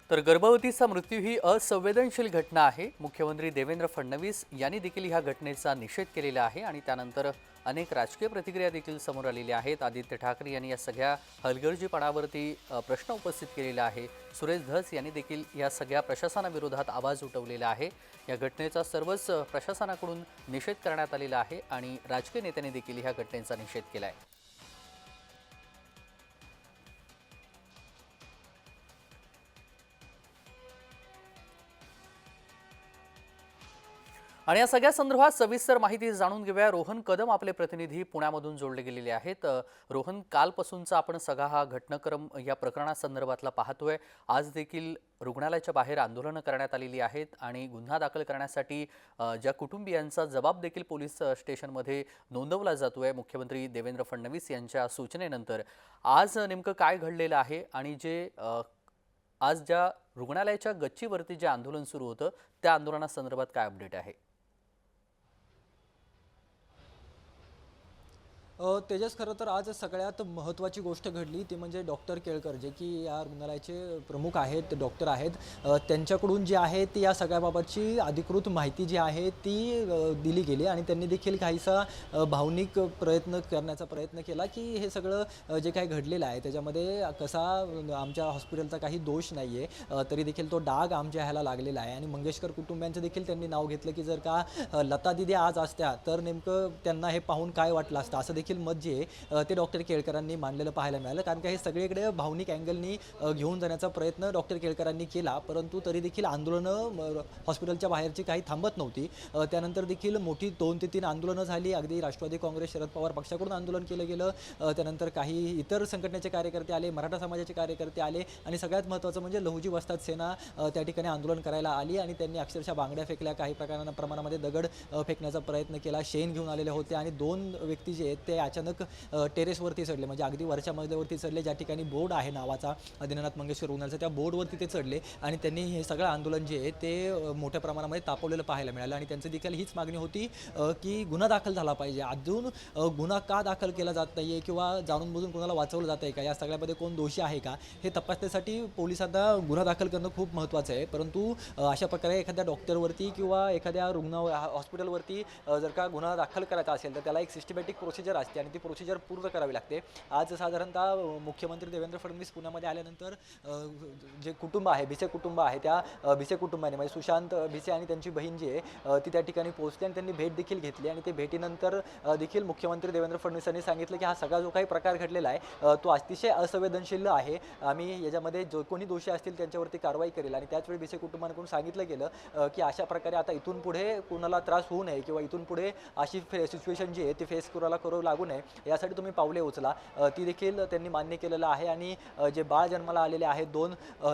तर गर्भवतीचा मृत्यू ही असंवेदनशील घटना आहे। मुख्यमंत्री देवेंद्र फडणवीस यांनी देखील ह्या घटनेचा निषेध केलेला आहे आणि त्यानंतर अनेक राजकीय प्रतिक्रिया देखील समोर आलेल्या आहेत। आदित्य ठाकरे यांनी या सगळ्या हलगर्जीपणावरती प्रश्न उपस्थित केलेला आहे। सुरेश धस यांनी देखील या सगळ्या प्रशासनाविरोधात आवाज उठवलेला आहे। या घटनेचा सर्वच प्रशासनाकडून निषेध करण्यात आलेला आहे आणि राजकीय नेत्यांनी देखील ह्या घटनेचा निषेध केला आहे। आणि या सगळ्या संदर्भात सविस्तर माहिती जाणून घेऊया। रोहन कदम आपले प्रतिनिधी पुण्यामधून जोडले गेलेले आहेत। रोहन, कालपासूनचा आपण सगळा हा घटनाक्रम या प्रकरणासंदर्भातला पाहतोय। आज देखील रुग्णालयाच्या बाहेर आंदोलनं करण्यात आलेली आहेत आणि गुन्हा दाखल करण्यासाठी ज्या कुटुंबियांचा जबाब देखील पोलीस स्टेशनमध्ये नोंदवला जातोय मुख्यमंत्री देवेंद्र फडणवीस यांच्या सूचनेनंतर। आज नेमकं काय घडलेलं आहे आणि जे आज ज्या रुग्णालयाच्या गच्चीवरती जे आंदोलन सुरू होतं त्या आंदोलनासंदर्भात काय अपडेट आहे? तेजस, खरं तर आज सगळ्यात महत्त्वाची गोष्ट घडली ती म्हणजे डॉक्टर केळकर, जे की या रुग्णालयाचे प्रमुख आहेत, डॉक्टर आहेत. त्यांच्याकडून जी आहे ती या सगळ्याबाबतची अधिकृत माहिती जी आहे ती दिली गेली आणि त्यांनी देखील काहीसा भावनिक प्रयत्न करण्याचा प्रयत्न केला की हे सगळं जे काही घडलेलं आहे त्याच्यामध्ये कसा आमच्या हॉस्पिटलचा काही दोष नाही आहे, तरी देखील तो डाग आमच्या ह्याला लागलेला आहे. आणि मंगेशकर कुटुंबियांचं देखील त्यांनी नाव घेतलं की जर का लता दिदी आज असत्या तर नेमकं त्यांना हे पाहून काय वाटलं असतं, असं देखील मत जे ते डॉक्टर केळकरांनी मांडलेलं पाहायला मिळालं. कारण का हे सगळीकडे भावनिक अँगलनी घेऊन जाण्याचा प्रयत्न डॉक्टर केळकरांनी केला, परंतु तरी देखील आंदोलनं हॉस्पिटलच्या बाहेरची काही थांबत नव्हती. त्यानंतर देखील मोठी 2 ते 3 आंदोलनं झाली. अगदी राष्ट्रवादी काँग्रेस, शरद पवार पक्षाकडून आंदोलन केलं गेलं. त्यानंतर काही इतर संघटनेचे कार्यकर्ते आले, मराठा समाजाचे कार्यकर्ते आले आणि सगळ्यात महत्त्वाचं म्हणजे लहुजी वस्ताद सेना त्या ठिकाणी आंदोलन करायला आली आणि त्यांनी अक्षरशः बांगड्या फेकल्या, काही प्रमाणामध्ये दगड फेकण्याचा प्रयत्न केला, शेण घेऊन आलेले होते आणि 2 व्यक्ती जे आहेत ते अचानक टेरेसवरती चढले, म्हणजे अगदी वरच्या मजल्यावरती चढले, ज्या ठिकाणी बोर्ड आहे नावाचा दीनानाथ मंगेशकर रुग्णालयाचा, त्या बोर्डवरती ते चढले आणि त्यांनी हे सगळं आंदोलन जे आहे ते मोठ्या प्रमाणामध्ये तापवलेलं पाहायला मिळालं. आणि त्यांचं देखील हीच मागणी होती की गुन्हा दाखल झाला पाहिजे. अजून गुन्हा का दाखल केला जात नाही आहे किंवा जाणून बुजून कोणाला वाचवलं जात आहे का, या सगळ्यामध्ये कोण दोषी आहे का, हे तपासण्यासाठी पोलिसांना गुन्हा दाखल करणं खूप महत्त्वाचं आहे. परंतु अशा प्रकारे एखाद्या डॉक्टरवरती किंवा एखाद्या हॉस्पिटलवरती जर का गुन्हा दाखल करायचा असेल तर त्याला एक सिस्टमॅटिक प्रोसिजर असते आणि ती प्रोसिजर पूर्ण करावी लागते. आज साधारणतः मुख्यमंत्री देवेंद्र फडणवीस पुण्यामध्ये आल्यानंतर जे कुटुंब आहे, भिसे कुटुंब आहे, त्या भिसे कुटुंबाने म्हणजे सुशांत भिसे आणि त्यांची बहीण जी आहे ती त्या ठिकाणी पोहोचली आणि त्यांनी भेट देखील घेतली. आणि ते भेटीनंतर देखील मुख्यमंत्री देवेंद्र फडणवीस यांनी सांगितलं की हा सगळा जो काही प्रकार घडलेला आहे तो अतिशय असंवेदनशील आहे. आम्ही याच्यामध्ये जो कोणी दोषी असतील त्यांच्यावरती कारवाई करेल. आणि त्याचवेळी भिसे कुटुंबाकडून सांगितलं गेलं की अशा प्रकारे आता इथून पुढे कुणाला त्रास होऊ नये किंवा इथून पुढे अशी सिच्युएशन जी आहे ती फेस करू लागू नये यासाठी तुम्ही पावले उचला. ती देखील त्यांनी मान्य केलेलं आहे. आणि जे बाळ जन्माला आलेले आहेत 2,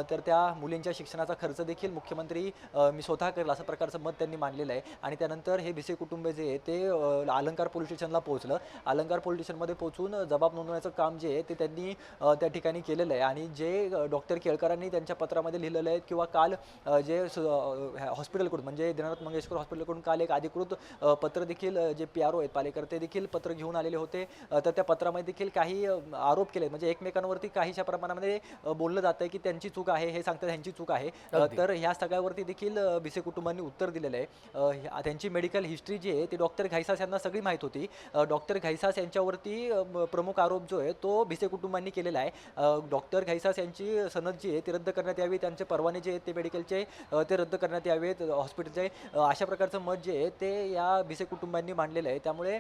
तर त्या मुलींच्या शिक्षणाचा खर्च देखील मुख्यमंत्री मी स्वतः करेल असं प्रकारचं मत त्यांनी मांडलेलं आहे. आणि त्यानंतर हे भिसे कुटुंब जे आहे ते अलंकार पोलीस स्टेशनला पोहोचलं. अलंकार पोलीस स्टेशनमध्ये पोहोचून जबाब नोंदवण्याचं काम जे आहे ते त्यांनी त्या ठिकाणी केलेलं आहे. आणि जे डॉक्टर केळकरांनी त्यांच्या पत्रामध्ये लिहिलेलं आहे किंवा काल जे हॉस्पिटलकडून म्हणजे दीनानाथ मंगेशकर हॉस्पिटलकडून काल एक अधिकृत पत्र देखील जे PRO आहेत पालेकर ते देखील पत्र घेऊन आलेले होते. तर त्या पत्रामध्ये देखील काही आरोप केले, म्हणजे एकमेकांवरती काहीशा प्रमाणामध्ये बोललं जातं की त्यांची चूक आहे, हे सांगतात त्यांची चूक आहे. तर ह्या सगळ्यावरती देखील भिसे कुटुंबांनी उत्तर दिलेलं आहे. त्यांची मेडिकल हिस्ट्री जी आहे ती डॉक्टर घाईसास यांना सगळी माहीत होती. डॉक्टर घाईसास यांच्यावरती प्रमुख आरोप जो आहे तो भिसे कुटुंबांनी केलेला आहे. डॉक्टर घाईसास यांची सनद जी आहे ती रद्द करण्यात यावी, त्यांचे परवाने जे आहेत ते मेडिकलचे ते रद्द करण्यात यावेत हॉस्पिटलचे, अशा प्रकारचं मत जे आहे ते या भिसे कुटुंबांनी मांडलेलं आहे. त्यामुळे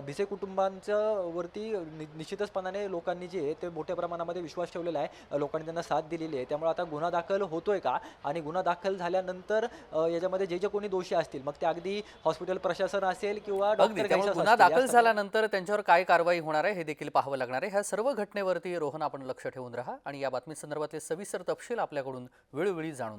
भिसे कुटुंबांचं वरती निश्चितचपणाने लोकांनी जे आहे ते मोठ्या प्रमाणामध्ये विश्वास ठेवलेला आहे, लोकांनी त्यांना साथ दिलेली आहे. त्यामुळे आता गुन्हा दाखल होतोय का, आणि गुन्हा दाखल झाल्यानंतर याच्यामध्ये जे कोणी दोषी असतील, मग ते अगदी हॉस्पिटल प्रशासन असेल किंवा डॉक्टर गुन्हा दाखल झाल्यानंतर त्यांच्यावर काय कारवाई होणार आहे हे देखील पाहावं लागणार आहे। ह्या सर्व घटनेवरती रोहन आपण लक्ष ठेवून राहा आणि या बातमी संदर्भातले सविस्तर तपशील आपल्याकडून वेळोवेळी जाणून